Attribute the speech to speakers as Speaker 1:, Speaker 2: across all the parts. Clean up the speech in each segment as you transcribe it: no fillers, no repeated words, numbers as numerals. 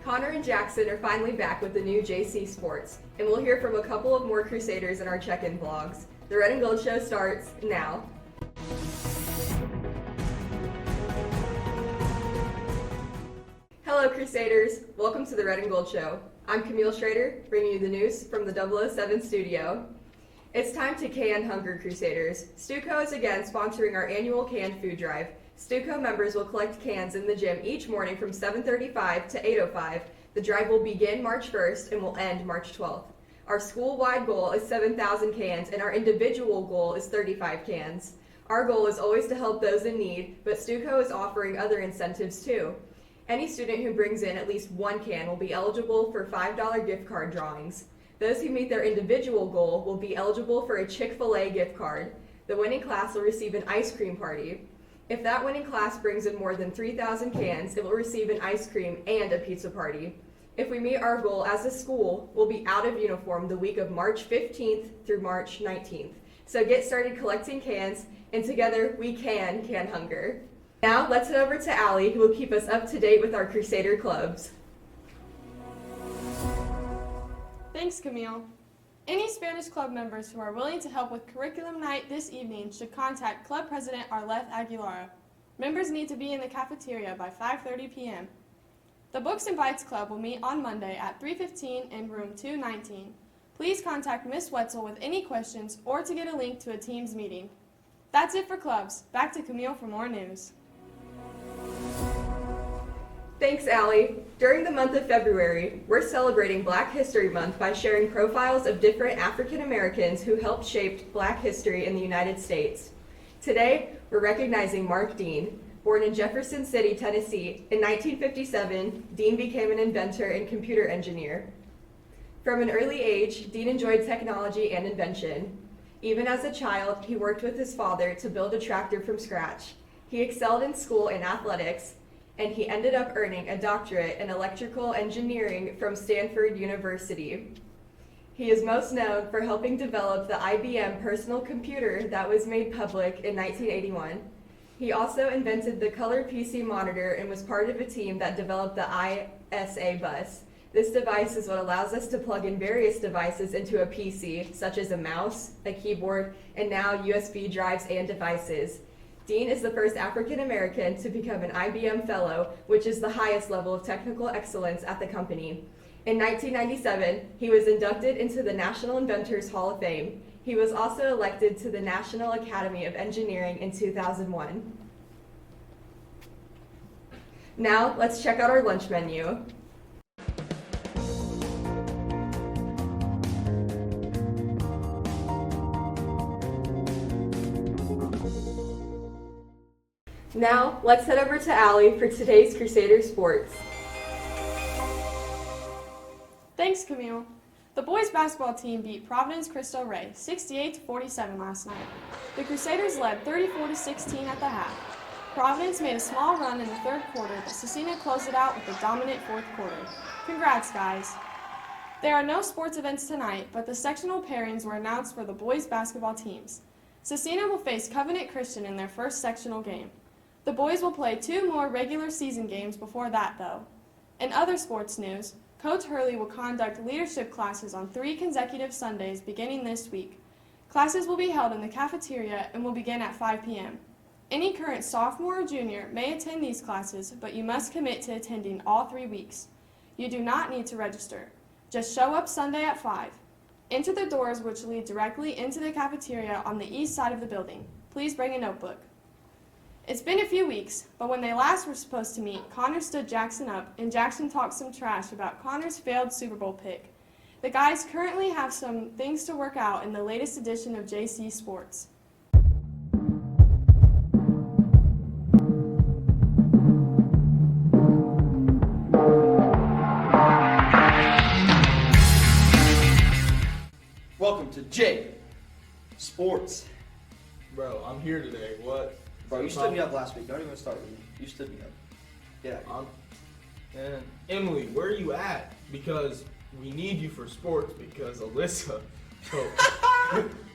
Speaker 1: Connor and Jackson are finally back with the new JC Sports, and we'll hear from a couple of more Crusaders in our check-in vlogs. The Red and Gold Show starts now. Hello Crusaders, welcome to the Red and Gold Show. I'm Camille Schrader, bringing you the news from the 007 studio. It's time to can hunger, Crusaders. Stuco is again sponsoring our annual canned food drive. Stuco members will collect cans in the gym each morning from 7:35 to 8:05. The drive will begin March 1st and will end March 12th. Our school-wide goal is 7,000 cans and our individual goal is 35 cans. Our goal is always to help those in need, but Stuco is offering other incentives too. Any student who brings in at least one can will be eligible for $5 gift card drawings. Those who meet their individual goal will be eligible for a Chick-fil-A gift card. The winning class will receive an ice cream party. If that winning class brings in more than 3,000 cans, it will receive an ice cream and a pizza party. If we meet our goal as a school, we'll be out of uniform the week of March 15th through March 19th. So get started collecting cans, and together we can hunger. Now let's head over to Allie, who will keep us up to date with our Crusader Clubs.
Speaker 2: Thanks, Camille. Any Spanish club members who are willing to help with curriculum night this evening should contact Club President Arleth Aguilara. Members need to be in the cafeteria by 5:30 p.m. The Books and Bites Club will meet on Monday at 3:15 in room 219. Please contact Miss Wetzel with any questions or to get a link to a Teams meeting. That's it for clubs. Back to Camille for more news.
Speaker 1: Thanks, Allie. During the month of February, we're celebrating Black History Month by sharing profiles of different African Americans who helped shape Black history in the United States. Today, we're recognizing Mark Dean. Born in Jefferson City, Tennessee, in 1957, Dean became an inventor and computer engineer. From an early age, Dean enjoyed technology and invention. Even as a child, he worked with his father to build a tractor from scratch. He excelled in school and athletics, and he ended up earning a doctorate in electrical engineering from Stanford University. He is most known for helping develop the IBM personal computer that was made public in 1981. He also invented the color PC monitor and was part of a team that developed the ISA bus. This device is what allows us to plug in various devices into a PC, such as a mouse, a keyboard, and now USB drives and devices. Dean is the first African American to become an IBM Fellow, which is the highest level of technical excellence at the company. In 1997, he was inducted into the National Inventors Hall of Fame. He was also elected to the National Academy of Engineering in 2001. Now, let's check out our lunch menu. Now, let's head over to Allie for today's Crusader Sports.
Speaker 2: Thanks, Camille. The boys basketball team beat Providence Cristo Rey 68-47 last night. The Crusaders led 34-16 at the half. Providence made a small run in the third quarter, but Scecina closed it out with a dominant fourth quarter. Congrats, guys. There are no sports events tonight, but the sectional pairings were announced for the boys basketball teams. Scecina will face Covenant Christian in their first sectional game. The boys will play 2 more regular season games before that, though. In other sports news, Coach Hurley will conduct leadership classes on 3 consecutive Sundays beginning this week. Classes will be held in the cafeteria and will begin at 5 p.m. Any current sophomore or junior may attend these classes, but you must commit to attending all 3 weeks. You do not need to register. Just show up Sunday at 5. Enter the doors which lead directly into the cafeteria on the east side of the building. Please bring a notebook. It's been a few weeks, but when they last were supposed to meet, Connor stood Jackson up, and Jackson talked some trash about Connor's failed Super Bowl pick. The guys currently have some things to work out in the latest edition of JC Sports.
Speaker 3: Welcome to J Sports.
Speaker 4: Bro, I'm here today. What?
Speaker 3: Bro, you stood me up last week. Don't even start with me. You stood me up. Yeah.
Speaker 4: And Emily, where are you at? Because we need you for sports because Alyssa,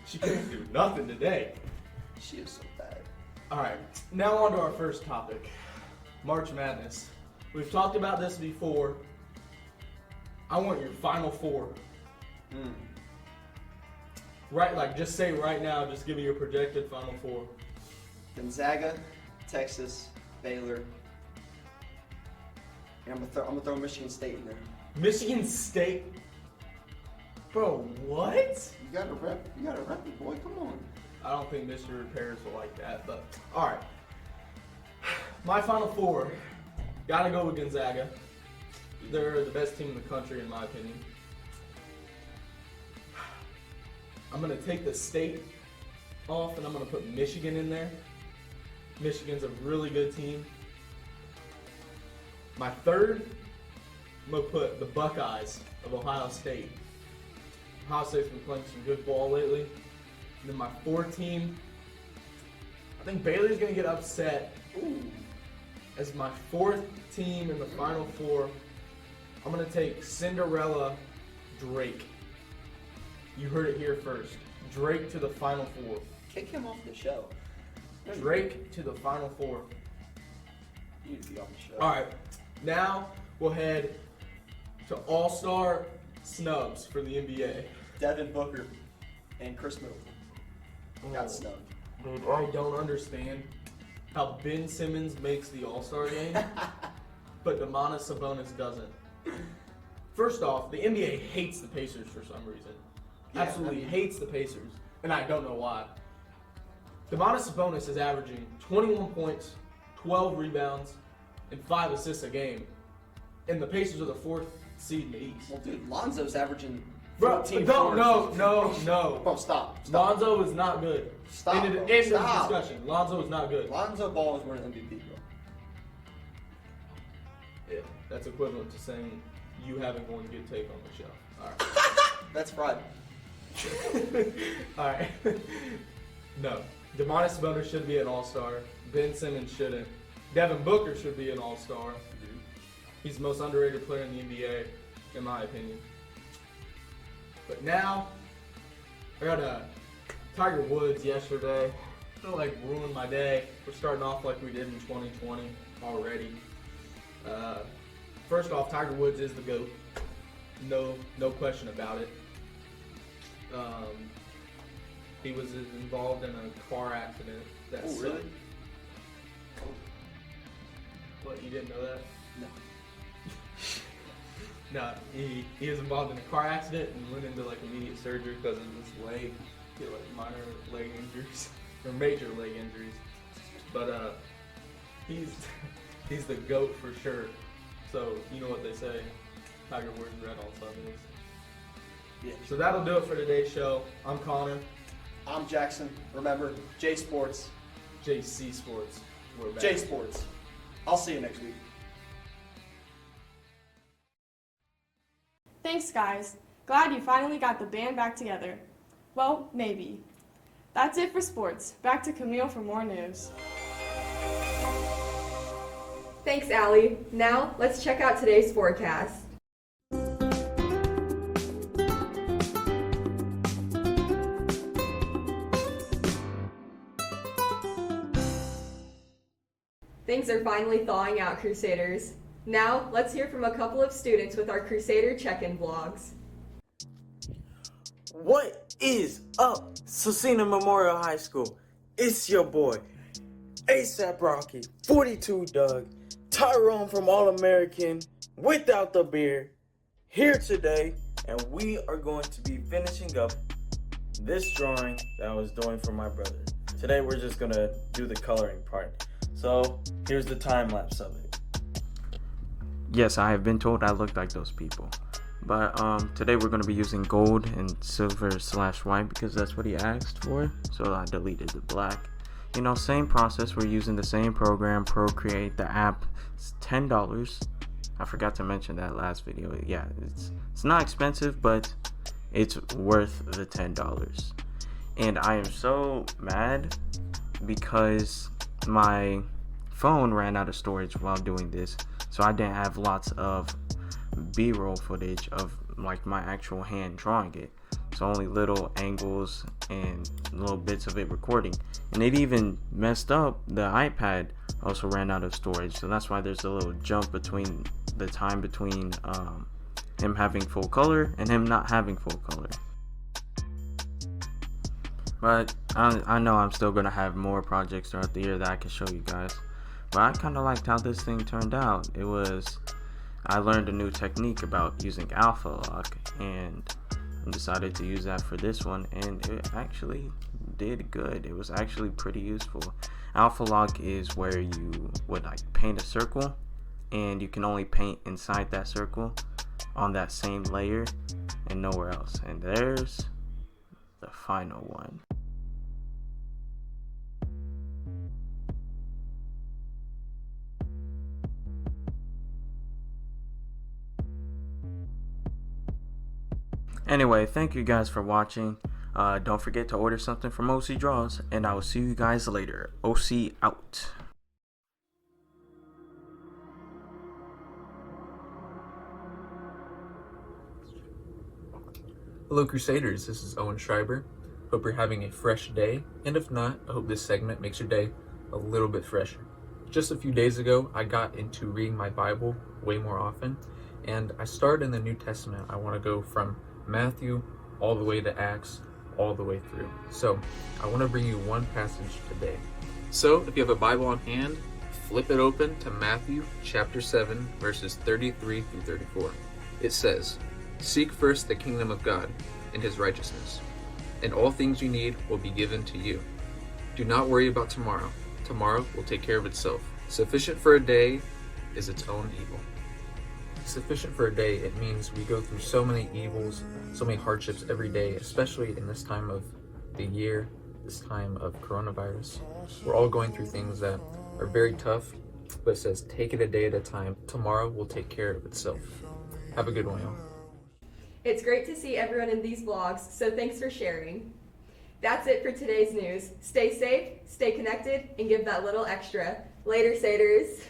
Speaker 4: she couldn't do nothing today.
Speaker 3: She is so bad.
Speaker 4: All right, now on to our first topic, March Madness. We've talked about this before, I want your final four.
Speaker 3: Mm.
Speaker 4: Right, like just say right now, just give me your projected final four.
Speaker 3: Gonzaga, Texas, Baylor. And I'm gonna throw Michigan State in there.
Speaker 4: Michigan State? Bro, what?
Speaker 3: You gotta rep it, boy. Come on.
Speaker 4: I don't think Mr. Repairs will like that, but all right. My final four, gotta go with Gonzaga. They're the best team in the country, in my opinion. I'm gonna take the state off, and I'm gonna put Michigan in there. Michigan's a really good team. My third, I'm gonna put the Buckeyes of Ohio State. Ohio State's been playing some good ball lately. And then my fourth team, I think Baylor's gonna get upset.
Speaker 3: Ooh.
Speaker 4: As my fourth team in the final four, I'm gonna take Cinderella Drake. You heard it here first. Drake to the final four.
Speaker 3: Kick him off the show.
Speaker 4: Drake to the final four.
Speaker 3: You need to be off the show.
Speaker 4: All right, now we'll head to All-Star snubs for the NBA.
Speaker 3: Devin Booker and Chris Middleton got
Speaker 4: Oh,
Speaker 3: snubbed.
Speaker 4: dude, I don't understand how Ben Simmons makes the All-Star game, but Domantas Sabonis doesn't. First off, the NBA hates the Pacers for some reason.
Speaker 3: Yeah,
Speaker 4: Absolutely
Speaker 3: I mean-
Speaker 4: hates the Pacers, and I don't know why. Domantas Sabonis is averaging 21 points, 12 rebounds, and 5 assists a game, and the Pacers are the 4th seed in the East.
Speaker 3: Well, dude, Lonzo's averaging
Speaker 4: Bro,
Speaker 3: 14
Speaker 4: no.
Speaker 3: Bro, stop.
Speaker 4: Lonzo is not good.
Speaker 3: Stop,
Speaker 4: End
Speaker 3: bro.
Speaker 4: of the
Speaker 3: Stop.
Speaker 4: discussion. Lonzo is not good.
Speaker 3: Lonzo Ball is winning MVP, bro.
Speaker 4: Yeah, that's equivalent to saying you having one good take on the show. All right.
Speaker 3: That's fraud.
Speaker 4: All right. No. Domantas Sabonis should be an all-star. Ben Simmons shouldn't. Devin Booker should be an all-star. He's the most underrated player in the NBA, in my opinion. But now, I got Tiger Woods yesterday. I feel like ruined my day. We're starting off like we did in 2020 already. First off, Tiger Woods is the GOAT. No question about it. He was involved in a car accident. That
Speaker 3: Oh, really?
Speaker 4: What, you didn't know that?
Speaker 3: No.
Speaker 4: No, he was involved in a car accident and went into like immediate surgery because of his leg. He had like minor leg injuries or major leg injuries. But he's the GOAT for sure. So you know what they say, Tiger wears red on Sundays.
Speaker 3: Yeah.
Speaker 4: So that'll do it for today's show. I'm Connor,
Speaker 3: I'm Jackson. Remember, J Sports.
Speaker 4: JC Sports. We're back.
Speaker 3: J Sports. I'll see you next week.
Speaker 2: Thanks, guys. Glad you finally got the band back together. Well, maybe. That's it for sports. Back to Camille for more news.
Speaker 1: Thanks, Allie. Now, let's check out today's forecast. Things are finally thawing out, Crusaders. Now, let's hear from a couple of students with our Crusader check-in vlogs.
Speaker 5: What is up, Scecina Memorial High School? It's your boy, ASAP Rocky, 42 Doug, Tyrone from All American, without the beard, here today, and we are going to be finishing up this drawing that I was doing for my brother. Today we're just gonna do the coloring part. So here's the time lapse of it.
Speaker 6: Yes, I have been told I look like those people. But today we're going to be using gold and silver/white because that's what he asked for. So I deleted the black. You know, same process. We're using the same program, Procreate. The app is $10. I forgot to mention that last video. Yeah, it's not expensive, but it's worth the $10. And I am so mad because my phone ran out of storage while doing this. So I didn't have lots of B-roll footage of like my actual hand drawing it. So only little angles and little bits of it recording. And it even messed up. The iPad also ran out of storage. So that's why there's a little jump between the time between him having full color and him not having full color. But I know I'm still going to have more projects throughout the year that I can show you guys. But I kind of liked how this thing turned out. I learned a new technique about using alpha lock, and I decided to use that for this one, and it actually did good. It was actually pretty useful. Alpha lock is where you would like paint a circle, and you can only paint inside that circle on that same layer and nowhere else. And there's the final one. Anyway, thank you guys for watching. Don't forget to order something from OC Draws, and I will see you guys later. OC out.
Speaker 7: Hello Crusaders, this is Owen Schreiber. Hope you're having a fresh day, and if not, I hope this segment makes your day a little bit fresher. Just a few days ago, I got into reading my Bible way more often, and I started in the New Testament. I want to go from Matthew all the way to Acts, all the way through. So I want to bring you one passage today. So if you have a Bible on hand, flip it open to Matthew chapter 7, verses 33 through 34. It says, "Seek first the kingdom of God and his righteousness, and all things you need will be given to you. Do not worry about tomorrow. Tomorrow will take care of itself. Sufficient for a day is its own evil." Sufficient for a day, it means we go through so many evils, so many hardships every day, especially in this time of the year, this time of coronavirus. We're all going through things that are very tough, but it says take it a day at a time. Tomorrow will take care of itself. Have a good one, y'all.
Speaker 1: It's great to see everyone in these vlogs, so thanks for sharing. That's it for today's news. Stay safe, stay connected, and give that little extra. Later, Saders.